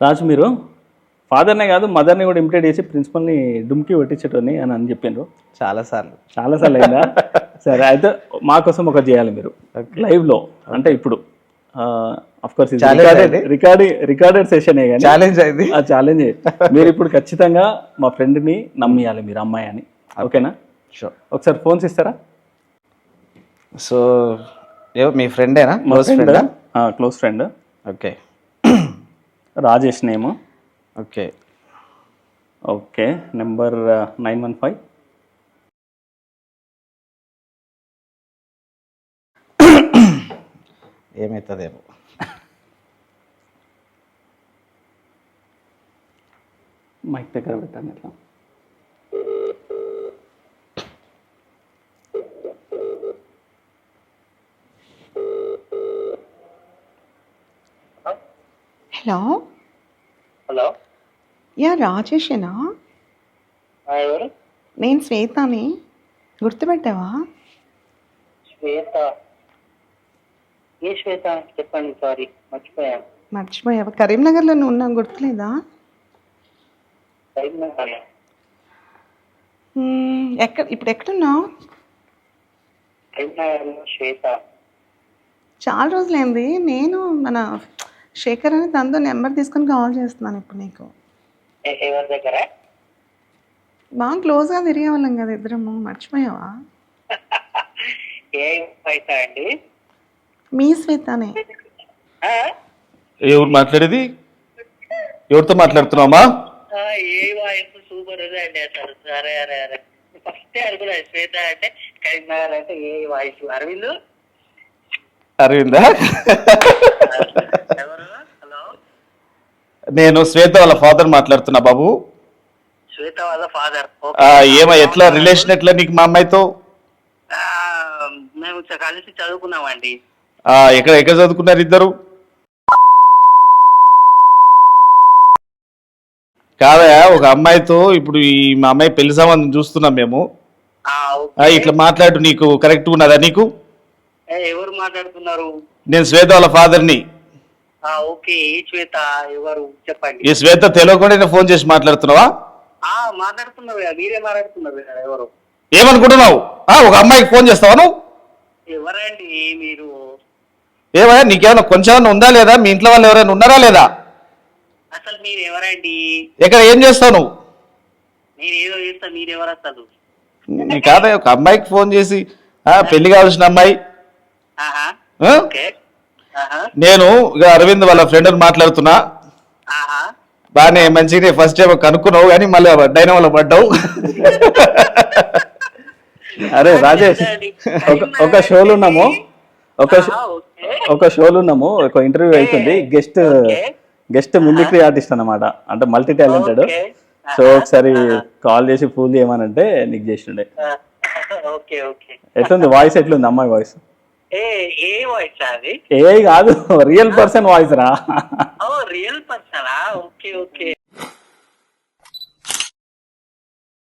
రాజు మీరు ఫాదర్నే కాదు మదర్ని కూడా ఇమిటేట్ చేసి ప్రిన్సిపల్ని డుమ్కి కొట్టించేటోని అని చెప్పిండ్రు. చాలాసార్లు అయిందా? సరే అయితే మా కోసం ఒకటి చేయాలి మీరు లైవ్లో. అంటే ఇప్పుడు అఫ్కోర్స్ రికార్డెడ్ సెషనే కానీ ఛాలెంజ్ అయింది. ఆ ఛాలెంజ్ మీరు ఇప్పుడు ఖచ్చితంగా మా ఫ్రెండ్ని నమ్మియాలి మీరు అమ్మాయి అని. ఓకేనా? షూర్. ఒకసారి ఫోన్స్ ఇస్తారా? సో మీ ఫ్రెండేనా? Close friend. Okay. Rajesh name. Okay okay. Number 915 ఏమవుతుందేమో. మైక్ దగ్గర పెట్టండి అట్లా. హలో హలో, యా రాజేషేనా? ఎవరు? నేను శ్వేతాని. గుర్తుపెట్టావా? శ్వేత? ఏ శ్వేత చెప్పండి, సారీ మర్చిపోయాను. మర్చిపోయావా? కరీంనగర్లో నువ్వు ఉన్నావు, గుర్తులేదా? కరీంనగర్. ఇప్పుడు ఎక్కడున్నావు? కరీంనగర్లో శ్వేత. చాలా రోజులైంది. నేను మన శేఖర్ అని తనతో నెంబర్ తీసుకొని కాల్ చేస్తున్నాను ఇప్పుడు నీకు. ఎవరి దగ్గర? బాగా క్లోజ్గా తిరిగే వాళ్ళం కదా ఇద్దరము, మర్చిపోయావా? ఏ శ్వేత అండి? మీ శ్వేతనే. ఎవరు మాట్లాడేది? ఎవరితో మాట్లాడుతున్నావా? ఏ వాయిస్ సూపర్ అండి అసలు. అరే అరే అరే, ఫస్ట్ అనుకున్నా శ్వేత అంటే కరీంనగర్ అంటే ఏ వాయిస్. అరవిందా? ఎవరు? హలో, నేను శ్వేత వాళ్ళ ఫాదర్ మాట్లాడుతున్నా బాబు. శ్వేత వాళ్ళ ఫాదర్. ఏమో ఎట్లా రిలేషన్ ఎట్లా నీకు మా అమ్మాయితో? మేము కలిసి చదువుకున్నామండి. ఎక్కడ ఎక్కడ చదువుకున్నారు ఇద్దరు? కాదా ఒక అమ్మాయితో ఇప్పుడు ఈ మా అమ్మాయి పెళ్లి సంబంధం చూస్తున్నాం మేము. ఇట్లా మాట్లాడు, నీకు కరెక్ట్ ఉన్నదా నీకు? ఎవరు మాట్లాడుతున్నారు? నేను శ్వేత వాళ్ళ ఫాదర్ని. ఓకే. ఈ శ్వేత ఎవరు చెప్పండి. ఈ శ్వేత తెలియకుండా ఫోన్ చేసి మాట్లాడుతున్నావా? మాట్లాడుతున్నారు, మీరే మాట్లాడుతున్నారు. ఎవరు? ఏమనుకుంటున్నావు? ఒక అమ్మాయికి ఫోన్ చేస్తావా నువ్వు? ఎవరండి మీరు? ఏమయ్యా నీకేమైనా కొంచెం ఉందా లేదా? మీ ఇంట్లో వాళ్ళు ఎవరైనా ఉన్నారా లేదా? అసలు మీరు ఎవరండి? ఎక్కడ ఏం చేస్తావు నువ్వు? నేను ఏదో చేస్తా, మీరెవరు అసలు? నీ కాదా ఒక అమ్మాయికి ఫోన్ చేసి పెళ్లి కావాల్సిన అమ్మాయి. నేను ఇక అరవింద్ వాళ్ళ ఫ్రెండ్ మాట్లాడుతున్నా. బానే మంచిగా ఫస్ట్ టైం కనుక్కున్నావు కానీ మళ్ళీ డైనమోలో పడ్డావు. అరే రాజేష్, ఒక షోలో ఉన్నాము, ఒక షోలో ఉన్నాము, ఒక ఇంటర్వ్యూ అవుతుంది. గెస్ట్ మిమిక్రీ ఆర్టిస్ట్ అన్నమాట, అంటే మల్టీ టాలెంటెడ్. సో ఒకసారి కాల్ చేసి ఫూల్ చేయమనంటే నీకు చేసిండే. ఎట్లుంది వాయిస్? ఎట్లుంది అమ్మాయి వాయిస్? ఏ కాదు, రియల్ పర్సన్ వాయిస్ రా. రియల్ పర్సనా? Okay okay.